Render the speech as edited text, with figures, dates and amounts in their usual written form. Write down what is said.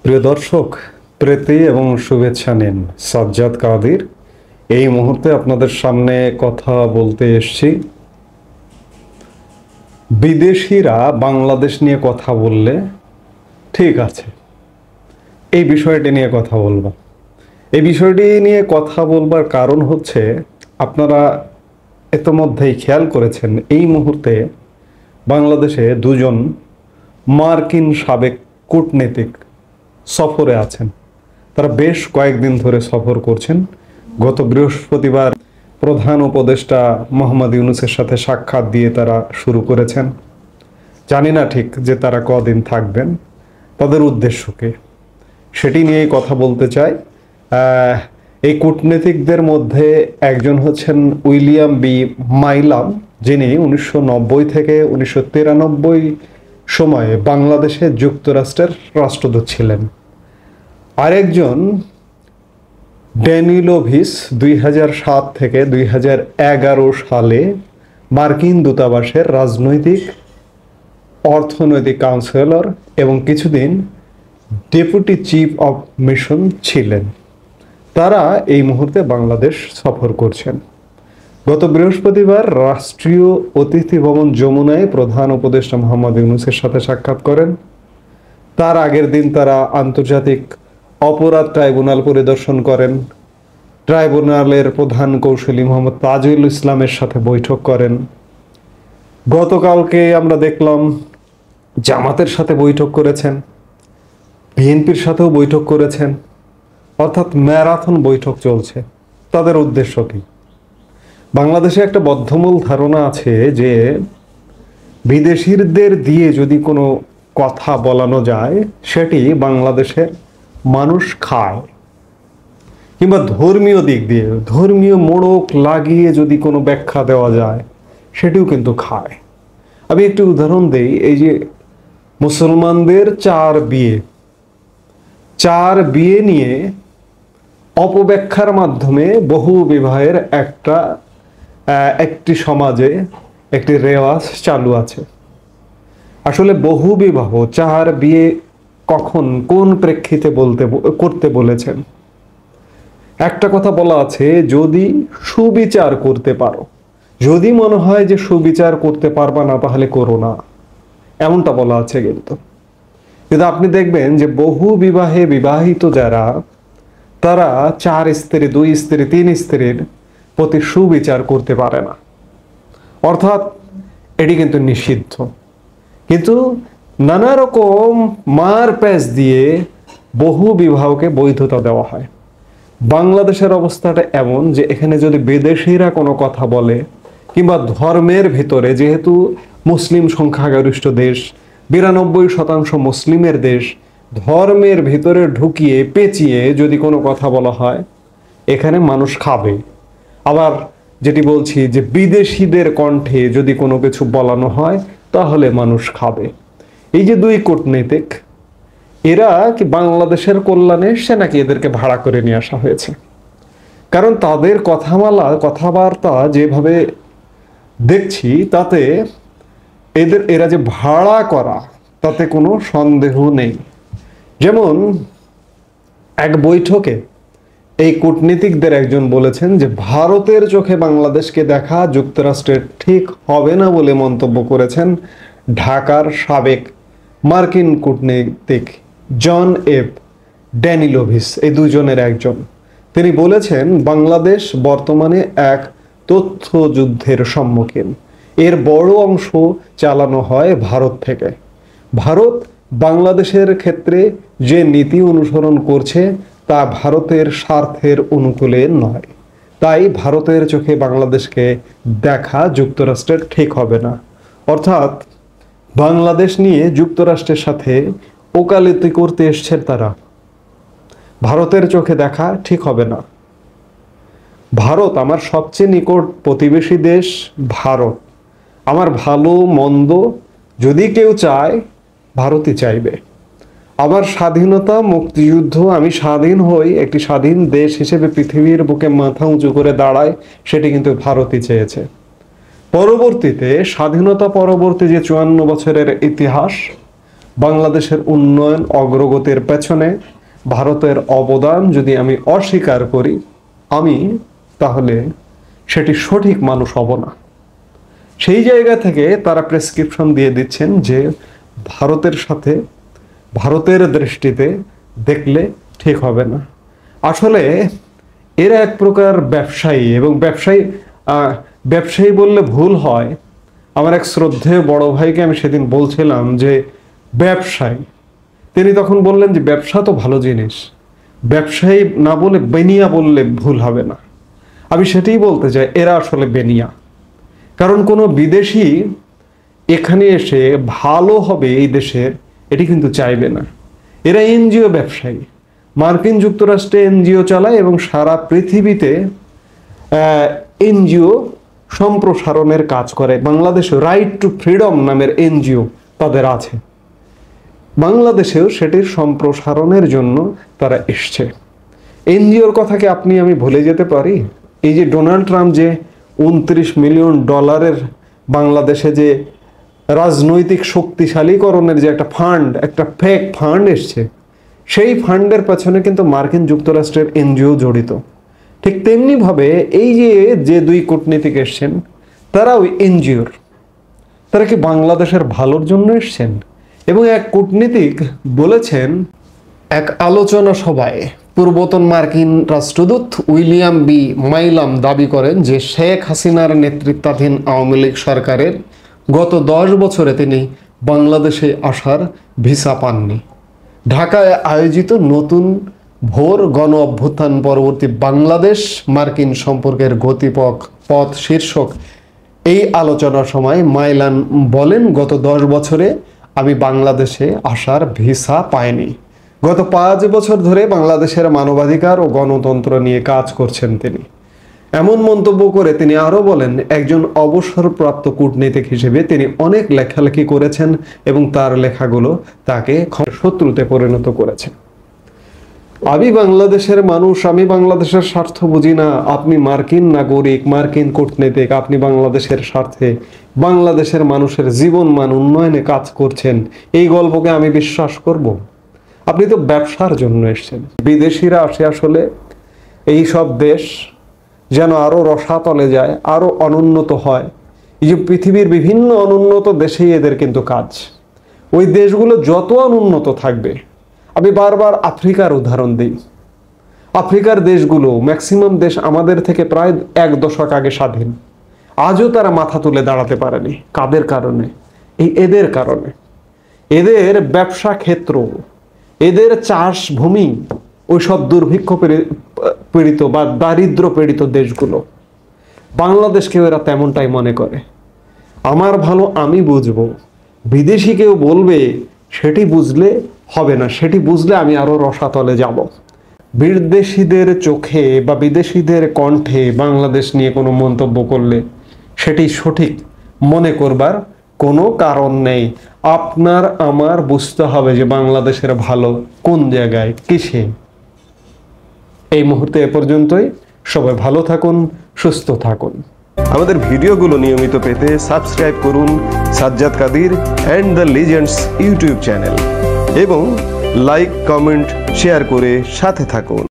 প্রিয় দর্শক, প্রীতি এবং শুভেচ্ছা নিন। সাজ্জাদ কাদির এই মুহূর্তে আপনাদের সামনে কথা বলতে এসেছি। বিদেশিরা বাংলাদেশ নিয়ে কথা বললে ঠিক আছে, এই বিষয়টি নিয়ে কথা বলবো। এই বিষয়টি নিয়ে কথা বলবার কারণ হচ্ছে, আপনারা ইতোমধ্যেই খেয়াল করেছেন এই মুহূর্তে বাংলাদেশে দুজন মার্কিন সাবেক কূটনীতিক সফরে আছেন। তারা বেশ কয়েকদিন ধরে সফর করছেন। গত বৃহস্পতিবার প্রধান উপদেষ্টা মোহাম্মদ ইউনূসের সাথে সাক্ষাৎ দিয়ে তারা শুরু করেছেন। জানি না ঠিক যে তারা কদিন থাকবেন, তাদের উদ্দেশ্য কি সেটি নিয়েই কথা বলতে চাই। এই কূটনীতিকদের মধ্যে একজন হচ্ছেন উইলিয়াম বি মাইলাম, যিনি 1990 থেকে 1993 সময়ে বাংলাদেশে যুক্তরাষ্ট্রের রাষ্ট্রদূত ছিলেন। আরেকজন ড্যানিলোভিস 2007 থেকে 2011 সালে মার্কিন দূতাবাসের রাজনৈতিক অর্থনৈতিক কাউন্সিলর এবং কিছুদিন ডেপুটি চিফ অফ মিশন ছিলেন। তারা এই মুহূর্তে বাংলাদেশ সফর করছেন। গত বৃহস্পতিবার রাষ্ট্রীয় অতিথি ভবন যমুনায় প্রধান উপদেষ্টা মোহাম্মদ ইউনূসের সাথে সাক্ষাৎ করেন। তার আগের দিন তারা আন্তর্জাতিক অপরাধ ট্রাইব্যুনাল পরিদর্শন করেন। ট্রাইব্যুনালের প্রধান কৌঁসুলি মোহাম্মদ তাজুল ইসলামের সাথে বৈঠক করেন। গতকালকে আমরা দেখলাম জামাতের সাথে বৈঠক করেছেন, বিএনপির সাথেও বৈঠক করেছেন। অর্থাৎ ম্যারাথন বৈঠক চলছে। তাদের উদ্দেশ্য কি? বাংলাদেশে একটা বদ্ধমূল ধারণা আছে যে বিদেশিদের দিয়ে যদি কোনো কথা বলানো যায় সেটি বাংলাদেশের মানুষ খায়, কিংবা ধর্মীয় দিক দিয়ে ধর্মীয় মোড়ক লাগিয়ে যদি কোনো ব্যাখ্যা দেওয়া যায় সেটিও কিন্তু খায়। আমি একটি উদাহরণ দেই। এই যে মুসলমানদের চার বিয়ে নিয়ে অপব্যাখ্যার মাধ্যমে বহু বিবাহের একটি সমাজে একটি রেওয়াজ চালু আছে। আসলে বহু বিবাহ, চার বিয়ে কখন কোন প্রেক্ষিতে করতে বলেছেন? একটা কথা বলা আছে, যদি সুবিচার করতে পারো, যদি মনে হয় যে সুবিচার করতে পারবা না তাহলে করো না, এমনটা বলা আছে। কিন্তু আপনি দেখবেন যে বহু বিবাহে বিবাহিত যারা, তারা 4 স্ত্রী, 2 স্ত্রী, 3 স্ত্রীর প্রতি সুবিচার করতে পারে না। অর্থাৎ এটি কিন্তু নিষিদ্ধ। কিন্তু নানা রকম মার প্যাচ দিয়ে বহু বিবাহকে বৈধতা দেওয়া হয়। বাংলাদেশের অবস্থাটা এমন যে এখানে যদি বিদেশিরা কোনো কথা বলে, কিংবা ধর্মের ভিতরে, যেহেতু মুসলিম সংখ্যাগরিষ্ঠ দেশ, 92% মুসলিমের দেশ, ধর্মের ভিতরে ঢুকিয়ে পেঁচিয়ে যদি কোনো কথা বলা হয়, এখানে মানুষ খাবে। আবার যেটি বলছি যে বিদেশিদের কণ্ঠে যদি কোনো কিছু বলানো হয় তাহলে মানুষ খাবে। এই যে দুই কূটনীতিক, এরা কি বাংলাদেশের কল্যাণে এসছে নাকি এদেরকে ভাড়া করে নিয়ে আসা হয়েছে? কারণ তাদের কথাবার্তা যেভাবে দেখছি, তাতে এরা যে ভাড়া করা, তাতে কোনো সন্দেহ নেই। যেমন এক বৈঠকে এই কূটনীতিকদের একজন বলেছেন যে ভারতের চোখে বাংলাদেশকে দেখা যুক্তরাষ্ট্রের ঠিক হবে না বলে মন্তব্য করেছেন ঢাকার সাবেক মার্কিন কূটনীতিক জন এফ ড্যানিলোভিস, এই দুজনের একজন। তিনি বলেছেন বাংলাদেশ বর্তমানে এক তথ্য যুদ্ধের সম্মুখীন। এর বড় অংশ চালানো হয় ভারত থেকে। ভারত বাংলাদেশের ক্ষেত্রে যে নীতি অনুসরণ করছে তা ভারতের স্বার্থের অনুকূলে নয়। তাই ভারতের চোখে বাংলাদেশকে দেখা যুক্তরাষ্ট্রের ঠিক হবে না। অর্থাৎ বাংলাদেশ নিয়ে যুক্তরাষ্ট্রের সাথে ওকালতি করতে এসছেন তারা। ভারতের চোখে দেখা ঠিক হবে না। ভারত আমার সবচেয়ে নিকট প্রতিবেশী দেশ। ভারত আমার ভালো মন্দ যদি কেউ চায়, ভারতই চাইবে। আমার স্বাধীনতা, মুক্তিযুদ্ধ, আমি স্বাধীন হই, একটি স্বাধীন দেশ হিসেবে পৃথিবীর বুকে মাথা উঁচু করে দাঁড়ায়, সেটি কিন্তু ভারতই চেয়েছে। পরবর্তীতে স্বাধীনতা পরবর্তী যে 54 বছরের ইতিহাস, বাংলাদেশের উন্নয়ন অগ্রগতির পেছনে ভারতের অবদান যদি আমি অস্বীকার করি, আমি তাহলে সেটি সঠিক মানুষ হব না। সেই জায়গা থেকে তারা প্রেসক্রিপশন দিয়ে দিচ্ছেন যে ভারতের সাথে, ভারতের দৃষ্টিতে দেখলে ঠিক হবে না। আসলে এরা এক প্রকার ব্যবসায়ী, এবং ব্যবসায়ী বললে ভুল হয়। আমার এক শ্রদ্ধেয় বড় ভাইকে আমি সেদিন বলছিলাম যে ব্যবসায়ী, তিনি তখন বললেন যে ব্যবসা তো ভালো জিনিস, ব্যবসায়ী না বলে বেনিয়া বললে ভুল হবে না। আমি সেটাই বলতে চাই, এরা আসলে বেনিয়া। কারণ কোনো বিদেশি এখানে এসে ভালো হবে এই দেশের, এটি কিন্তু চাইবে না। এরা এনজিও ব্যবসায়ী, মার্কিন যুক্তরাষ্ট্রে এনজিও চালায় এবং সারা পৃথিবীতে এনজিও সম্প্রসারণের কাজ করে। বাংলাদেশ রাইট টু ফ্রিডম নামের এনজিও তাদের আছে, বাংলাদেশেও সেটির সম্প্রসারণের জন্য তারা এসছে। এনজিওর কথা কি আপনি আমি ভুলে যেতে পারি? এই যে ডোনাল্ড ট্রাম্প যে $29 মিলিয়ন বাংলাদেশে যে রাজনৈতিক শক্তিশালীকরণের যে একটা ফান্ড, একটা ফেক ফান্ড এসছে, সেই ফান্ডের পেছনে কিন্তু মার্কিন যুক্তরাষ্ট্রের এনজিও জড়িত। ঠিক তেমনিভাবে এই যে দুই কূটনীতিক এসছেন, তারা ওই এনজিওর। তারা কি বাংলাদেশের ভালোর জন্য এসছেন? এবং এক কূটনীতিক বলেছেন এক আলোচনা সভায়, পূর্বতন মার্কিন রাষ্ট্রদূত উইলিয়াম বি মাইলাম দাবি করেন যে শেখ হাসিনার নেতৃত্বাধীন আওয়ামী লীগ সরকারের গত 10 বছরে তিনি বাংলাদেশে আসার ভিসা পাননি। ঢাকায় আয়োজিত নতুন ভোর গণ অভ্যুত্থান পরবর্তী বাংলাদেশ মার্কিন সম্পর্কের গতিপথ শীর্ষক এই আলোচনার সময় মাইলান বলেন, গত 10 বছরে আমি বাংলাদেশে আসার ভিসা পাইনি। গত 5 বছর ধরে বাংলাদেশের মানবাধিকার ও গণতন্ত্র নিয়ে কাজ করছেন তিনি। এমন মন্তব্য করে তিনি আরো বলেন, একজন অবসরপ্রাপ্ত কূটনীতিক হিসেবে তিনি অনেক লেখালেখি করেছেন এবং তার লেখাগুলো তাকে শত্রুতে পরিণত করেছে। আমি বাংলাদেশের মানুষ, আমি বাংলাদেশের স্বার্থ বুঝি না। আপনি মার্কিন নাগরিক, মার্কিন কূটনীতিক, আপনি বাংলাদেশের স্বার্থে, বাংলাদেশের মানুষের জীবন মান উন্নয়নে কাজ করছেন, এই গল্পকে আমি বিশ্বাস করব? আপনি তো ব্যবসার জন্য এসেছেন। বিদেশিরা আসে আসলে এই সব দেশ যেন আরো রসাতলে যায়, আরো অনুন্নত হয়। এই যে পৃথিবীর বিভিন্ন অনুন্নত দেশেই এদের কিন্তু কাজ। ওই দেশগুলো যত অনুন্নত থাকবে, আমি বারবার আফ্রিকার উদাহরণ দিই। আফ্রিকার দেশগুলো, ম্যাক্সিমাম দেশ আমাদের থেকে প্রায় 1 দশক আগে স্বাধীন, আজও তারা মাথা তুলে দাঁড়াতে পারেনি। কাদের কারণে? এদের কারণে। এদের ব্যবসা ক্ষেত্র, এদের চাষভূমি ওইসব দুর্ভিক্ষ পীড়িত বা দারিদ্র পীড়িত দেশগুলো। বাংলাদেশকেও এরা তেমনটাই মনে করে। আমার ভালো আমি বুঝবো, বিদেশি কেউ বলবে সেটি বুঝলে হবে না, সেটি বুঝলে আমি আরো রসাতলে যাব। বিদেশিদের চোখে বা বিদেশিদের কণ্ঠে বাংলাদেশ নিয়ে কোনো মন্তব্য করলে সেটি সঠিক মনে করবার কোনো কারণ নেই। আপনার আমার বুঝতে হবে যে বাংলাদেশের ভালো কোন জায়গায়, কিসে। এই মুহূর্তে এ পর্যন্তই। সবাই ভালো থাকুন, সুস্থ থাকুন। আমাদের ভিডিওগুলো নিয়মিত পেতে সাবস্ক্রাইব করুন Sajjad Kadir and the legends YouTube channel এবং লাইক, কমেন্ট, শেয়ার করে সাথে থাকুন।